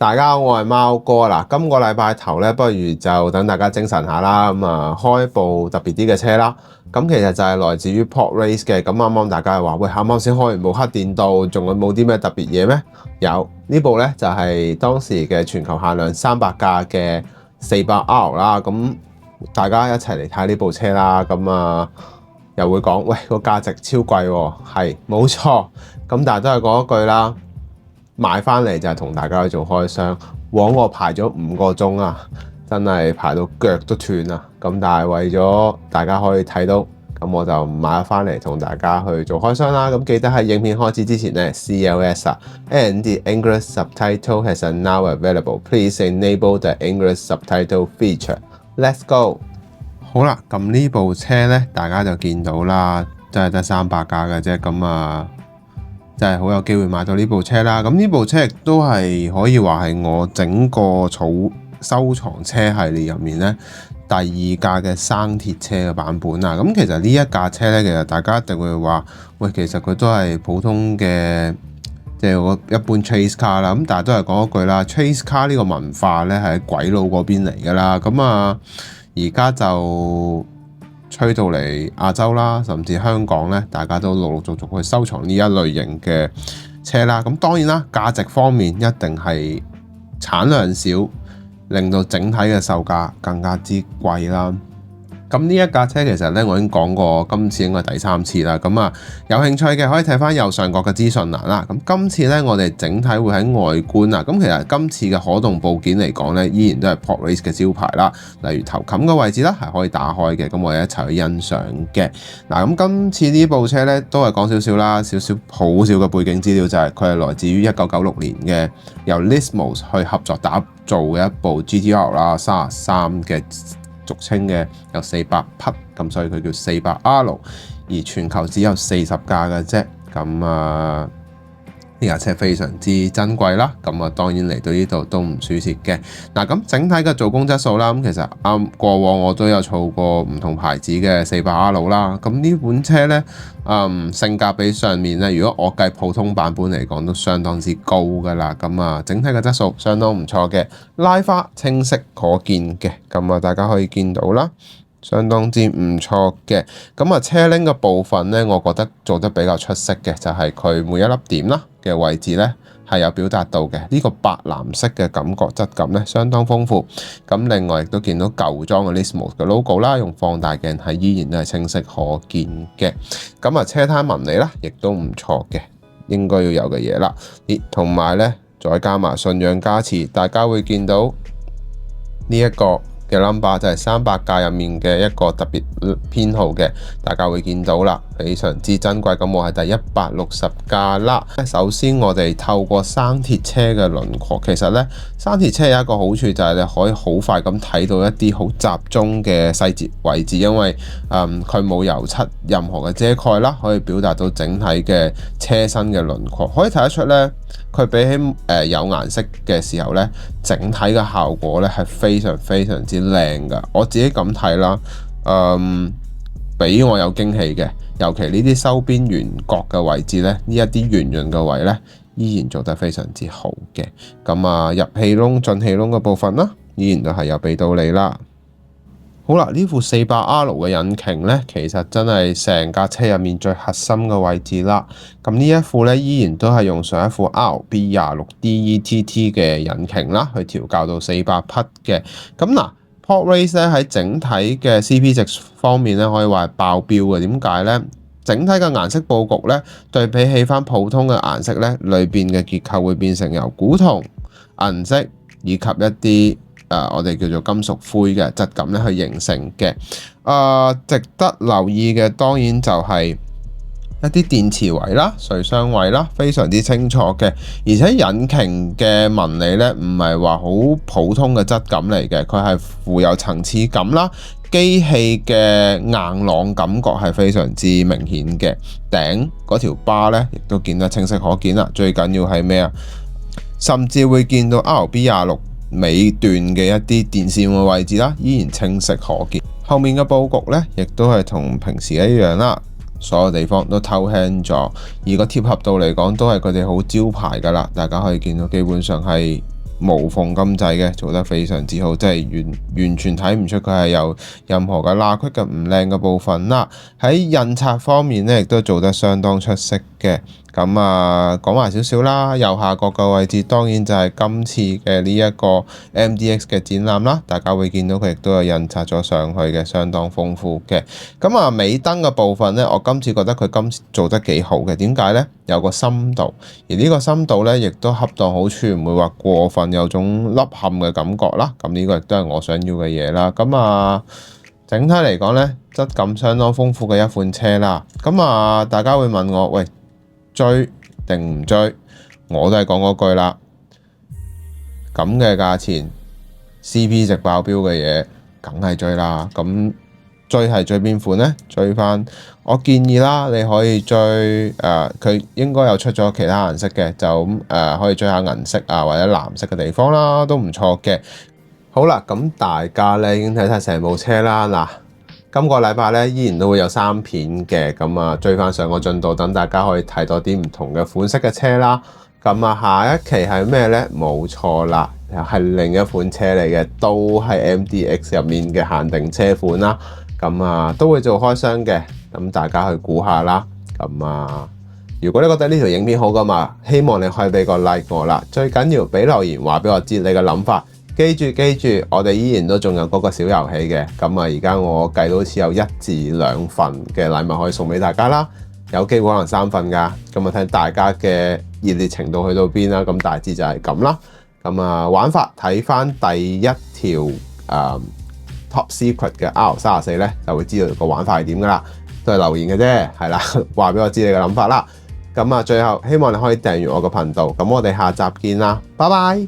大家好，我係貓哥啦。今個禮拜頭咧，不如就等大家精神下啦。開部特別啲嘅車啦。咁其實就係來自於 PortRace 嘅。咁啱啱大家話喂，啱啱先開完部黑電動，仲有冇啲咩特別嘢咩？有呢部咧就係當時嘅全球限量300架嘅 400R 啦。咁大家一齊嚟睇呢部車啦。又會講喂，個價值超貴喎，係冇錯。咁但係都係嗰一句啦。買翻嚟就係同大家去做開箱，枉我排咗5個鐘啊，真係排到腳都斷啊！咁但係為咗大家可以睇到，咁我就買咗翻嚟同大家去做開箱啦。咁記得喺影片開始之前呢 CLS 啊 ，and the English subtitle has now available. Please enable the English subtitle feature. Let's go。好啦，咁呢部車呢，大家就見到啦，真係得300架嘅啫，真係好有機會買到呢部車啦！咁呢部車亦都係可以話係我整個收藏車系列入面呢第2架嘅生鐵車嘅版本啦。咁其實呢一架車呢，其實大家一定會話，喂，其實佢都係普通嘅，即係一般 chase car 啦。咁但係都係講一句啦，chase car 呢個文化呢係喺鬼佬嗰邊嚟㗎啦。而家就吹到嚟亞洲啦，甚至香港咧，大家都陸陸續續去收藏呢一類型嘅車啦。咁當然啦，價值方面一定係產量少，令到整體嘅售價更加之貴啦。咁呢一架車其實咧，我已經講過，今次應該係第3次啦。有興趣嘅可以睇翻右上角嘅資訊欄啦。咁今次咧，我哋整體會喺外觀啊。咁其實今次嘅可動部件嚟講咧，依然都係 PortRace 嘅招牌啦。例如頭冚嘅位置啦，係可以打開嘅。咁我哋一齊去欣賞嘅。咁今次呢部車咧，都係講少少啦，好少嘅背景資料就係佢係來自於1996年嘅由 Lismos 去合作打造嘅一部 GTR 啦33嘅。俗稱嘅有400匹，咁所以佢叫 400R， 而全球只有40架嘅啫。呢架車非常之珍貴啦，當然嚟到呢度都唔輸蝕嘅。咁整體嘅做工質素啦，其實過往我都有儲過唔同牌子嘅 400R 啦。咁呢款車呢，性價比上面呢，如果我計普通版本嚟講，都相當之高噶啦。整體嘅質素相當唔錯嘅，拉花清晰可見嘅，大家可以見到啦。相當之唔錯嘅，車鈴嘅部分呢，我覺得做得比較出色嘅就係佢每一粒點啦嘅位置呢係有表達到嘅，呢個白藍色嘅感覺質感呢相當豐富。另外亦都見到舊裝嘅 Lismos 嘅 logo 啦，用放大鏡係依然都係清晰可見嘅。車胎紋理啦，亦都唔錯嘅，應該要有嘅嘢啦。同埋呢，再加埋信仰加持，大家會見到呢一個嘅 number 就係300架入面嘅一個特別編號嘅，大家會見到啦，非常之珍貴。我係第160架啦。首先我哋透過生鐵車嘅輪廓，其實呢，生鐵車有一個好處就係你可以好快咁睇到一啲好集中嘅細節位置，因為佢冇油漆任何嘅遮蓋啦，可以表達到整體嘅車身嘅輪廓，可以睇得出呢，佢比起有顏色嘅時候呢，整體嘅效果呢係非常非常之靚噶。我自己咁睇啦，俾我有驚喜嘅，尤其呢啲收邊圓角嘅位置呢，呢一啲圓潤嘅位呢，依然做得非常之好嘅。入氣窿、進氣窿嘅部分啦，依然都係有俾到你啦。好啦，呢副 400R 嘅引擎呢，其實真係成架車入面最核心嘅位置啦。呢一副呢，依然都係用上一副 RB26DETT 嘅引擎啦，去調校到400匹嘅。PortRace 咧喺整體嘅 CP 值方面呢，可以話係爆標嘅。點解呢？整體嘅顏色佈局呢，對比起翻普通嘅顏色呢，裏邊嘅結構會變成由古銅、銀色以及一啲我哋叫做金屬灰嘅質感咧去形成嘅。值得留意嘅當然就係一啲電池位啦、水箱位啦，非常之清楚嘅。而且引擎嘅紋理咧唔係話好普通嘅質感嚟嘅，佢係富有層次感啦。機器嘅硬朗感覺係非常之明顯嘅，頂嗰條巴咧亦都見得清晰可見啦。最緊要係咩啊？甚至會見到 RB26尾段嘅一啲電線嘅位置啦，依然清晰可見。後面嘅佈局呢，亦都係同平時一樣啦，所有地方都偷輕咗，而個貼合度嚟講都係佢哋好招牌噶啦。大家可以見到基本上係無縫咁滯嘅，做得非常之好，即係完全睇唔出佢係有任何嘅罅隙嘅唔靚嘅部分啦。喺印刷方面咧，亦都做得相當出色嘅。咁啊，講埋少少啦，右下角嘅位置當然就係今次嘅呢一個 MDX 嘅展覽啦，大家會見到佢亦都有印刷咗上去嘅，相當豐富嘅。咁啊，尾燈嘅部分咧，我今次覺得佢今次做得幾好嘅，點解咧？有個深度，而呢個深度咧，亦都恰當好處，唔會話過分有種凹陷嘅感覺啦。咁呢個亦都係我想要嘅嘢啦。咁啊，整體嚟講咧，質感相當豐富嘅一款車啦。咁啊，大家會問我，喂，追定唔追？我都係講嗰句啦，咁嘅價錢 CP 值爆標嘅嘢，梗係追啦。咁追係追邊款呢？追翻我建議啦，你可以追佢應該有出咗其他顏色嘅，就咁可以追下銀色啊或者藍色嘅地方啦，都唔錯嘅。好啦，咁大家咧已經睇晒成部車啦。嗱，今個禮拜咧依然都會有3片嘅，咁啊追翻上個進度，等大家可以睇多啲唔同嘅款式嘅車啦。咁啊下一期係咩呢？冇錯啦，又係另一款車嚟嘅，都係 MDX 入面嘅限定車款啦。咁啊都會做開箱嘅，咁大家去估下啦。咁啊，如果你覺得呢條影片好㗎嘛，希望你可以俾個 like 我啦。最緊要俾留言話俾我知你嘅諗法。記住，我哋依然都仲有嗰個小遊戲嘅。咁啊，而家我計到好似有1至2份嘅禮物可以送俾大家啦。有機會可能3份㗎。咁啊，睇大家嘅熱烈程度去到邊啦。咁大致就係咁啦。咁啊，玩法睇翻第一條Top Secret 嘅 R34咧，就會知道個玩法係點㗎啦。都係留言嘅啫，係啦，話俾我知你嘅諗法啦。咁啊，最後希望你可以訂閱我個頻道。咁我哋下集見啦，拜拜。